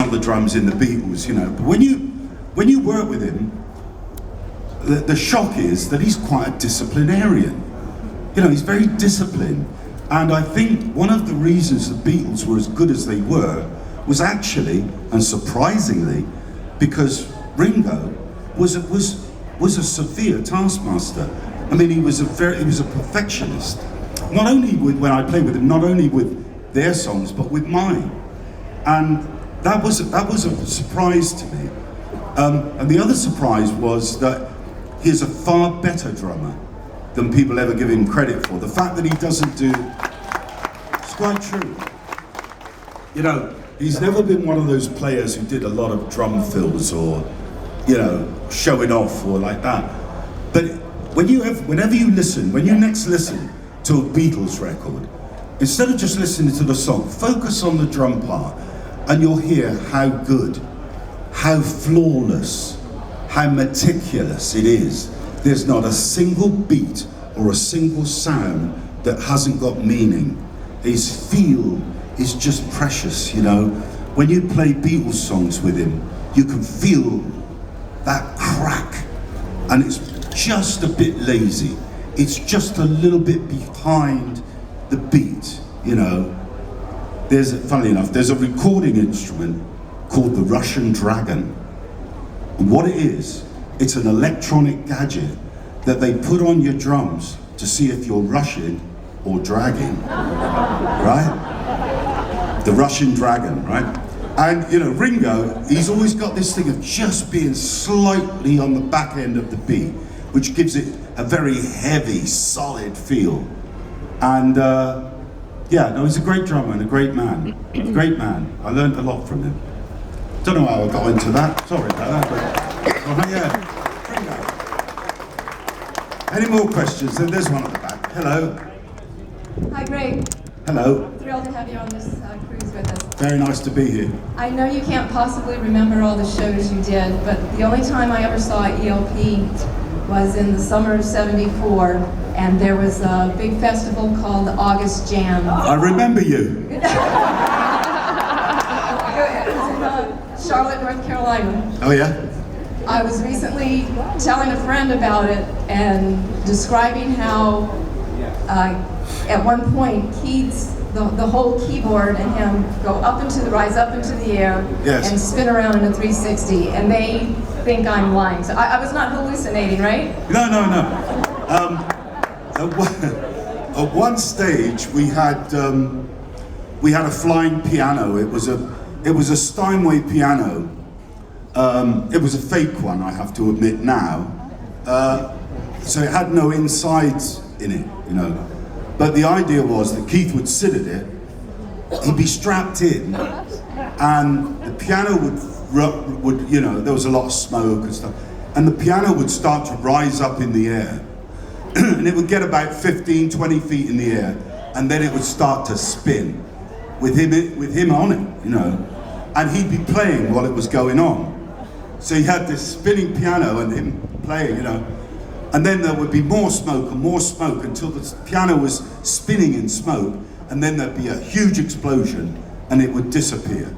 the drums in the Beatles, you know. But when you work with him, the shock is that he's quite a disciplinarian. You know, he's very disciplined. And I think one of the reasons the Beatles were as good as they were was actually, and surprisingly, because Ringo was a severe taskmaster. I mean, he was a perfectionist. Not only when I played with him, not only with their songs, but with mine. And that was a surprise to me. And the other surprise was that he's a far better drummer than people ever give him credit for. The fact that he doesn't do, it's quite true. You know, he's never been one of those players who did a lot of drum fills or, you know, showing off or like that. But whenever you listen, when you next listen to a Beatles record, instead of just listening to the song, focus on the drum part and you'll hear how good, how flawless, how meticulous it is. There's not a single beat or a single sound that hasn't got meaning. His feel is just precious, you know. When you play Beatles songs with him, you can feel that crack, and it's just a bit lazy. It's just a little bit behind the beat, you know. Funnily enough, there's a recording instrument called the Russian Dragon. And what it is, it's an electronic gadget that they put on your drums to see if you're rushing or dragging, right? The Russian Dragon, right? And you know, Ringo, he's always got this thing of just being slightly on the back end of the beat, which gives it a very heavy, solid feel. And yeah, no, he's a great drummer and a great man. A great man. I learned a lot from him. Don't know how I got into that. Sorry about that. But, yeah. Any more questions? There's one at the back. Hello. Hi, Greg. Hello. Thrilled to have you on this cruise with us. Very nice to be here. I know you can't possibly remember all the shows you did, but the only time I ever saw ELP was in the summer of '74, and there was a big festival called August Jam. I remember you. It was in Charlotte, North Carolina. Oh yeah? I was recently telling a friend about it and describing how at one point Keith's, the whole keyboard and him rise up into the air, yes, and spin around in a 360, and they think I'm lying. So I was not hallucinating, right? No. At one stage we had a flying piano. It was a Steinway piano. It was a fake one, I have to admit now. So it had no insides in it, you know. But the idea was that Keith would sit at it, he'd be strapped in, and the piano would, you know, there was a lot of smoke and stuff, and the piano would start to rise up in the air, and it would get about 15, 20 feet in the air, and then it would start to spin with him on it, you know, and he'd be playing while it was going on. So he had this spinning piano and him playing, you know, and then there would be more smoke until the piano was spinning in smoke, and then there'd be a huge explosion and it would disappear.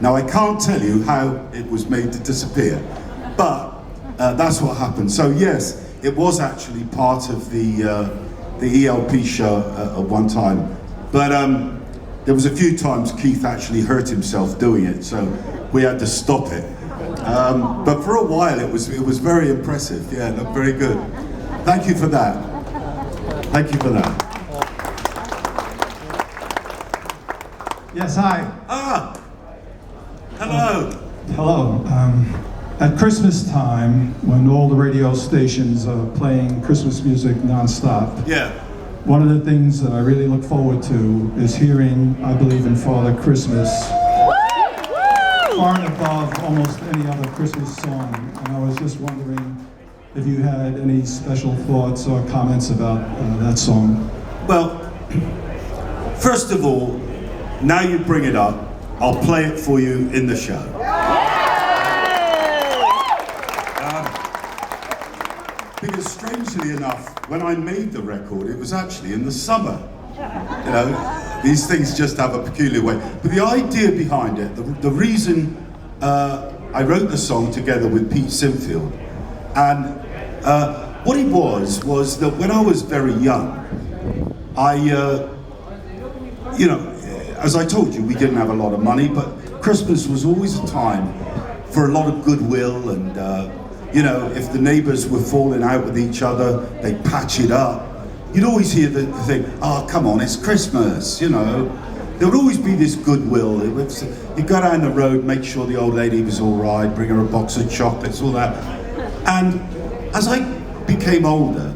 Now I can't tell you how it was made to disappear, but that's what happened. So yes, it was actually part of the ELP show at one time, but there was a few times Keith actually hurt himself doing it, so we had to stop it. But for a while it was very impressive. Yeah, looked very good. Thank you for that. Thank you for that. Yes, hi. Ah, hello. Hello. At Christmas time, when all the radio stations are playing Christmas music nonstop, Yeah. one of the things that I really look forward to is hearing I Believe in Father Christmas, far and above almost any other Christmas song. And I was just wondering if you had any special thoughts or comments about that song. Well, first of all, now you bring it up, I'll play it for you in the show. Because strangely enough, when I made the record, it was actually in the summer. You know, These things just have a peculiar way. But the idea behind it, the reason I wrote the song together with Pete Sinfield, and what it was that when I was very young, you know, as I told you, we didn't have a lot of money, but Christmas was always a time for a lot of goodwill, and you know, if the neighbours were falling out with each other, they'd patch it up. You'd always hear the thing, oh, come on, it's Christmas, you know. There would always be this goodwill. You'd go down the road, make sure the old lady was all right, bring her a box of chocolates, all that. And as I became older,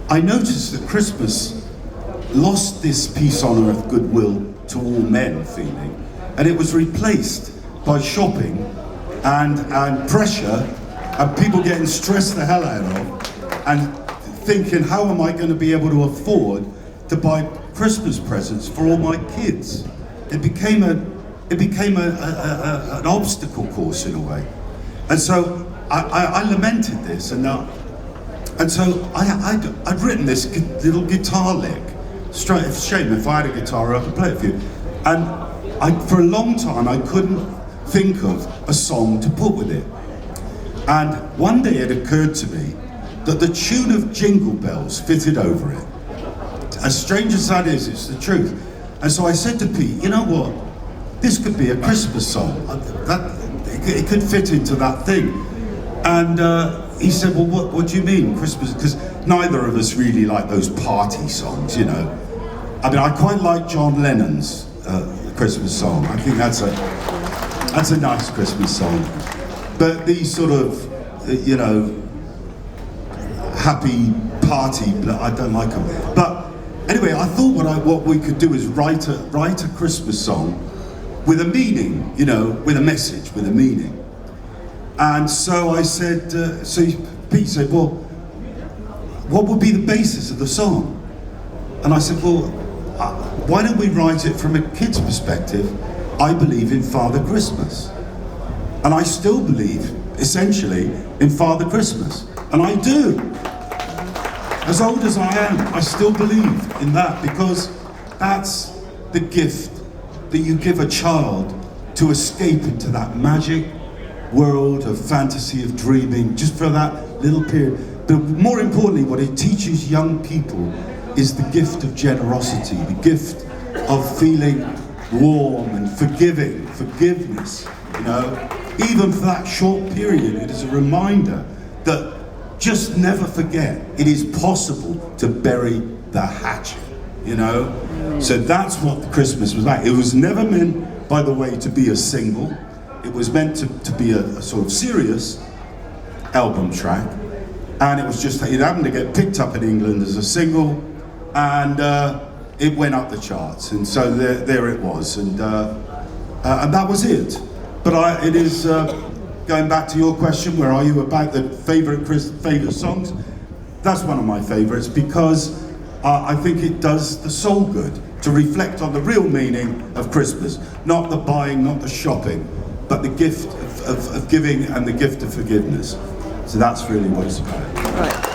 I noticed that Christmas lost this peace on earth, goodwill to all men feeling, and it was replaced by shopping and pressure, and people getting stressed the hell out of, and thinking, how am I going to be able to afford to buy Christmas presents for all my kids? It became an obstacle course in a way, and so I lamented this, and so I'd written this little guitar lick. Straight, it's a shame, if I had a guitar I could play it for you. And for a long time I couldn't think of a song to put with it. And one day it occurred to me that the tune of Jingle Bells fitted over it. As strange as that is, it's the truth. And so I said to Pete, you know what? This could be a Christmas song. It could fit into that thing. And he said, well, what do you mean, Christmas? Because neither of us really like those party songs, you know. I mean, I quite like John Lennon's Christmas song. I think that's a nice Christmas song. But these sort of, you know, happy party, I don't like them. But anyway, I thought what we could do is write a Christmas song with a meaning, you know, with a message, with a meaning. And so I said, so Pete said, well, what would be the basis of the song? And I said, well, why don't we write it from a kid's perspective? I believe in Father Christmas. And I still believe, essentially, in Father Christmas. And I do. As old as I am, I still believe in that, because that's the gift that you give a child to escape into that magic world of fantasy, of dreaming, just for that little period. But more importantly, what it teaches young people is the gift of generosity, the gift of feeling warm and forgiveness, you know. Even for that short period, it is a reminder that just never forget, it is possible to bury the hatchet, you know. So that's what Christmas was like. It was never meant, by the way, to be a single. It was meant to be a sort of serious album track, and it happened to get picked up in England as a single, and it went up the charts, and so there it was, and that was it. But it is going back to your question, where are you, about the favorite songs? That's one of my favorites, because I think it does the soul good to reflect on the real meaning of Christmas, not the buying, not the shopping, but the gift of giving and the gift of forgiveness. So that's really what it's about. Right.